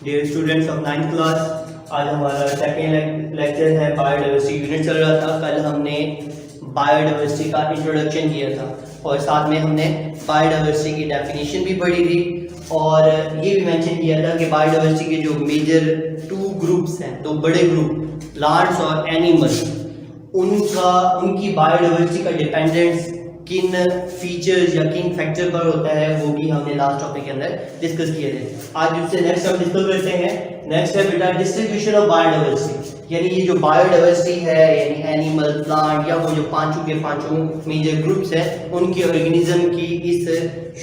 Dear students of 9th class, आज हमारा second lecture है। बायोडाइवर्सिटी यूनिट चल रहा था। कल हमने बायोडाइवर्सिटी का इंट्रोडक्शन किया था और साथ में हमने बायोडाइवर्सिटी की डेफिनेशन भी पढ़ी थी और ये भी मेंशन किया था कि बायोडाइवर्सिटी के जो मेजर 2 ग्रुप्स हैं, 2 बड़े ग्रुप, प्लांट्स और एनिमल्स, उनकी बायोडाइवर्सिटी का डिपेंडेंस किन फीचर्स या किन फैक्टर पर होता है वो भी हमने लास्ट टॉपिक के अंदर डिस्कस किए थे। आज उससे नेक्स्ट हम डिस्कस करते हैं। नेक्स्ट है बेटा डिस्ट्रीब्यूशन ऑफ बायोडाइवर्सिटी, यानी ये जो बायोडाइवर्सिटी है यानी एनिमल, प्लांट या वो जो पांचों मेजर ग्रुप्स हैं उनके ऑर्गेनिज्म की इस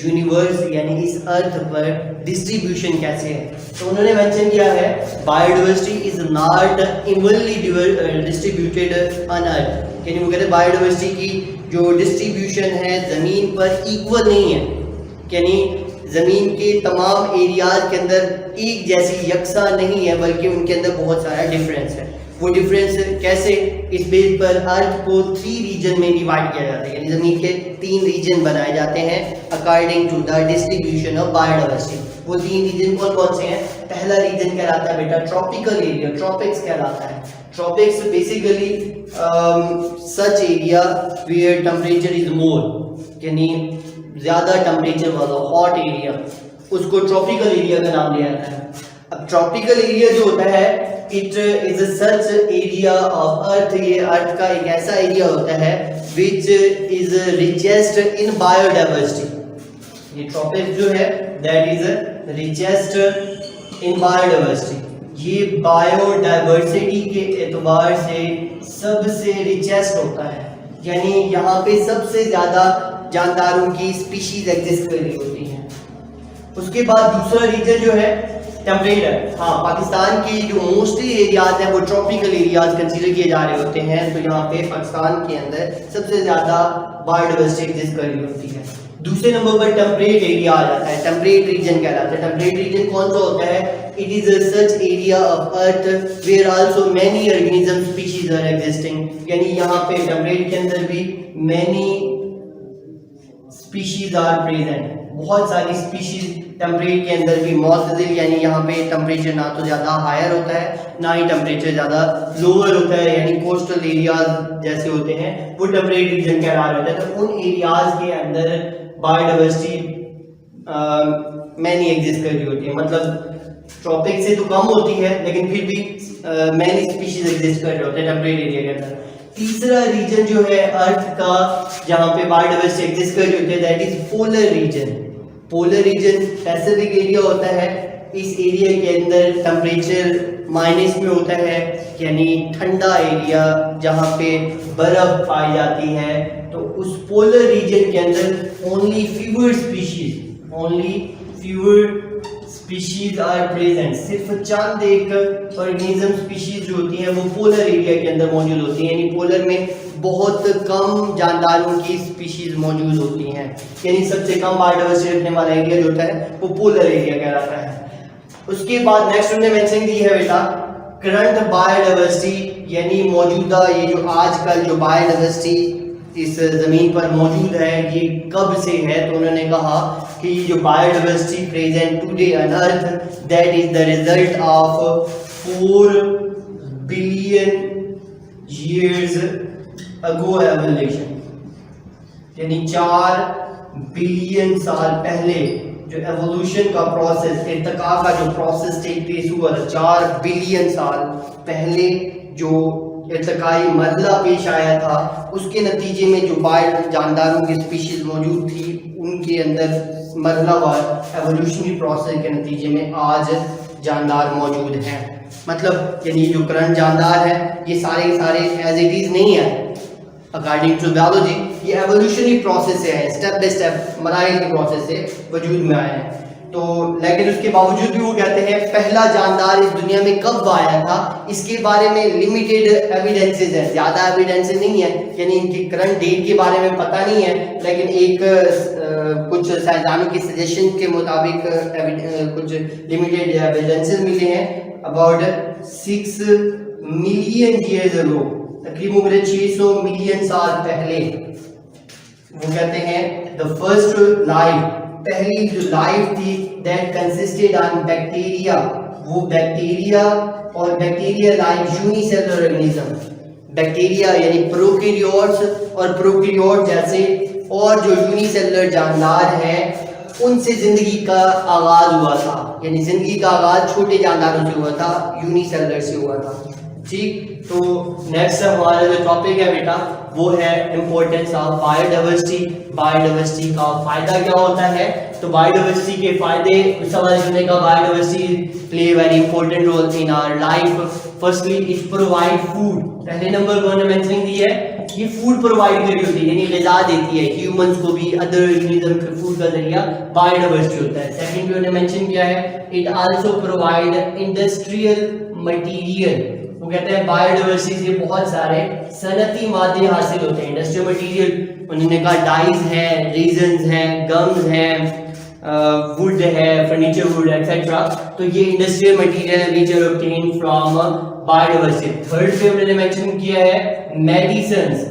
यूनिवर्स यानी इस अर्थ पर डिस्ट्रीब्यूशन कैसे है। तो उन्होंने मेंशन किया है biodiversity is not evenly distributed on earth, यानी वो कहते हैं बायोडाइवर्सिटी की जो डिस्ट्रीब्यूशन है ज़मीन पर इक्वल नहीं है, यानी ज़मीन के तमाम एरियाज के अंदर एक जैसी यकसा नहीं है बल्कि उनके अंदर बहुत सारा डिफरेंस है। वो डिफरेंस कैसे, इस बेस पर अर्थ को 3 रीजन में डिवाइड किया जाता है, यानी ज़मीन के 3 रीजन बनाए जाते हैं according to the distribution of biodiversity. वो 3 रीजन कौन कौन से हैं? पहला रीजन कहलाता है बेटा ट्रॉपिकल एरिया, ट्रॉपिक्स कहलाता है। Tropics basically such area where temperature is more, यानी ज़्यादा टेम्परेचर वाला हॉट एरिया, उसको ट्रॉपिकल एरिया का नाम दिया जाता है। अब ट्रॉपिकल एरिया जो होता है it is such area of अर्थ, ये अर्थ का एक ऐसा एरिया होता है which is richest in biodiversity. ये ट्रॉपिक जो है that is richest in biodiversity, ये बायोडाइवर्सिटी के एतबार से सबसे रिचेस्ट होता है, यानी यहाँ पे सबसे ज़्यादा जानदारों की स्पीशीज एग्जिस्ट कर रही होती हैं। उसके बाद दूसरा रीजन जो है टेम्परेट है। हाँ, पाकिस्तान की जो मोस्टली एरियाज हैं वो ट्रॉपिकल एरियाज कंसीडर किए जा रहे होते हैं, तो यहाँ पे पाकिस्तान के अंदर सबसे ज़्यादा बायोडाइवर्सिटी एग्जिस्ट कर रही होती है। दूसरे नंबर पर टेम्परेट एरिया आ जाता है, टेम्परेट रीजन कहलाता है। टेम्परेट रीजन कौन सा होता है? It is such area of earth where also many organism species are existing, यानी यहाँ पे टेम्परेट के अंदर भी मैनी स्पीशीज आर प्रेजेंट, बहुत सारी स्पीशीज टेम्परेट के अंदर भी मौजूद, यानी यहाँ पे टेम्परेचर ना तो ज़्यादा हायर होता है ना ही टेम्परेचर ज़्यादा लोअर होता है, यानी कोस्टल एरियाज जैसे होते हैं वो टेम्परेट रीजन कहला रहा होता है। तो उन एरियाज के अंदर बायोडाइवर्सिटी मैनी एग्जिस्ट कर रही होती है, मतलब ट्रॉपिक से तो कम होती है लेकिन फिर भी मैनी स्पीशीज एग्जिस्ट कर रहे होते हैं टेम्परेट एरिया के अंदर। तीसरा रीजन जो है अर्थ का जहाँ पे बायोडाइवर्सिटी एग्जिस्ट कर रही होती है that is polar region. Polar region Pacific area होता है, इस एरिया के अंदर टेम्परेचर माइनस में होता है, यानी ठंडा एरिया जहाँ पे बर्फ पाई जाती है। तो उस पोलर रीजन के अंदर only fewer species are present, सिर्फ चंद एक ऑर्गेनिज्म स्पीशीज जो होती हैं वो पोलर एरिया के अंदर मौजूद होती हैं, यानी पोलर में बहुत कम जानदारों की स्पीशीज मौजूद होती हैं, यानी सबसे कम बायोडाइवर्सिटी रखने वाला एरिया जो होता है वो पोलर एरिया कहलाता है। उसके बाद नेक्स्ट हमने मेंशन की है बेटा करंट बायोडाइवर्सिटी, यानी मौजूदा ये जो आजकल जो बायोडाइवर्सिटी इस ज़मीन पर मौजूद है ये कब से है। तो उन्होंने कहा कि ये जो biodiversity present today on earth that is the result of 4 billion years ago evolution, यानी 4 बिलियन साल पहले जो एवोल्यूशन का प्रोसेस, इर्तिका का जो प्रोसेस टेक प्लेस हुआ था 4 बिलियन साल पहले, जो इर्तिकाई मरहला पेश आया था उसके नतीजे में जो जानदारों की स्पीशीज मौजूद थी उनके अंदर मरहलावार एवोल्यूशनरी प्रोसेस के नतीजे में आज जानदार मौजूद हैं। मतलब यानी जो करंट जानदार है ये सारे एज इट इज नहीं है, अकॉर्डिंग टू बायोलॉजी ये एवोल्यूशनरी प्रोसेस से है, स्टेप बाय स्टेप मराइल के प्रोसेस से वजूद में आए हैं। तो लेकिन उसके बावजूद भी वो कहते हैं पहला जानदार इस दुनिया में कब आया था इसके बारे में लिमिटेड एविडेंसेस है, ज़्यादा एविडेंसेस नहीं है, यानी इनकी करंट डेट के बारे में पता नहीं है, लेकिन एक कुछ साइंसदानों के सजेशन के मुताबिक कुछ लिमिटेड एविडेंसेस मिले हैं अबाउट 6 मिलियन ईयर्स अगो, तकरीबन 600 मिलियन साल पहले। वो कहते हैं द फर्स्ट लाइफ पहली जो लाइफ थी दैट कंसिस्टेड ऑन बैक्टीरिया, वो बैक्टीरिया और bacteria like unicellular organism, bacteria यानी प्रोकैरियोट्स और प्रोकैरियोट जैसे और जो यूनिसेलुलर जानदार हैं उनसे जिंदगी का आगाज हुआ था, यानी जिंदगी का आगाज छोटे जानदारों से हुआ था, यूनिसेलुलर से हुआ था। ठीक, तो नेक्स्ट हमारा जो टॉपिक है बेटा वो है इम्पोर्टेंस ऑफ बायोडाइवर्सिटी। बायोडाइवर्सिटी का फायदा क्या होता है, तो बायोडाइवर्सिटी के फायदे समझने का, biodiversity play very important role in our life. Firstly it provide food, पहले नंबर पर उन्होंने मेंशन दी है, ये फूड प्रोवाइड करी होती है, यानी ग़िज़ा देती है ह्यूमंस को भी, अदर ऑर्गेनिज्म के फूड का जरिया बायोडाइवर्सिटी होता है। सेकंड पे उन्होंने मेंशन किया है it also provide industrial material, वो कहते हैं बायोडाइवर्सिटी से बहुत सारे सनती मादे हासिल होते हैं। इंडस्ट्रियल मटेरियल उन्होंने कहा डाइज है, रेजन्स हैं, गम्स हैं, वुड है, फर्नीचर वुड एक्सेट्रा, तो ये इंडस्ट्रियल मटेरियल है which are obtained from biodiversity. Third पे उन्होंने मेंशन किया है medicines,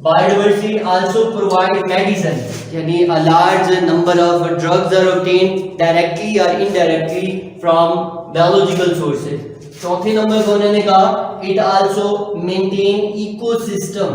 biodiversity also provide medicine, यानी a large number of drugs are obtained directly और इनडायरेक्टली फ्रॉम बायोलॉजिकल सोर्सेज। चौथे नंबर पर उन्होंने कहा it also maintain ecosystem,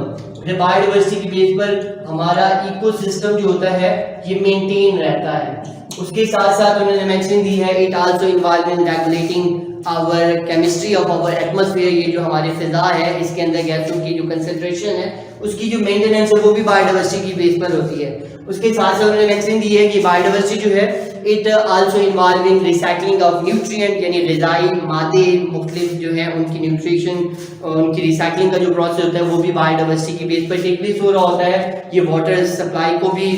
biodiversity की बेस पर हमारा इकोसिस्टम जो होता है ये मेंटेन रहता है। उसके साथ साथ उन्होंने मेंशन दी है it also involve in regulating our chemistry of our atmosphere, ये जो हमारी फिजा है इसके अंदर गैसों की जो कंसंट्रेशन है उसकी जो मेंटेनेंस है वो भी बायोडाइवर्सिटी की बेस पर होती है। उसके साथ साथ उन्होंने मेंशन दी है कि बायोडाइवर्सिटी जो है it also involve in recycling of nutrient, यानी ग़िज़ाई मादे मुख्तलिफ जो है उनकी न्यूट्रिशन, उनकी रिसाइकलिंग का जो प्रोसेस होता है वो भी बायोडाइवर्सिटी की बेस पर टेक प्लेस हो रहा होता है। ये वाटर सप्लाई को भी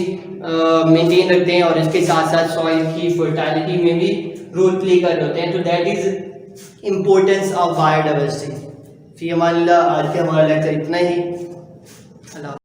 मेंटेन रखते हैं और इसके साथ साथ सॉइल की फर्टिलिटी में भी रोल प्ले कर रहे होते हैं। तो that is importance of biodiversity. फिर मान ला आज के हमारा लेक्चर इतना ही।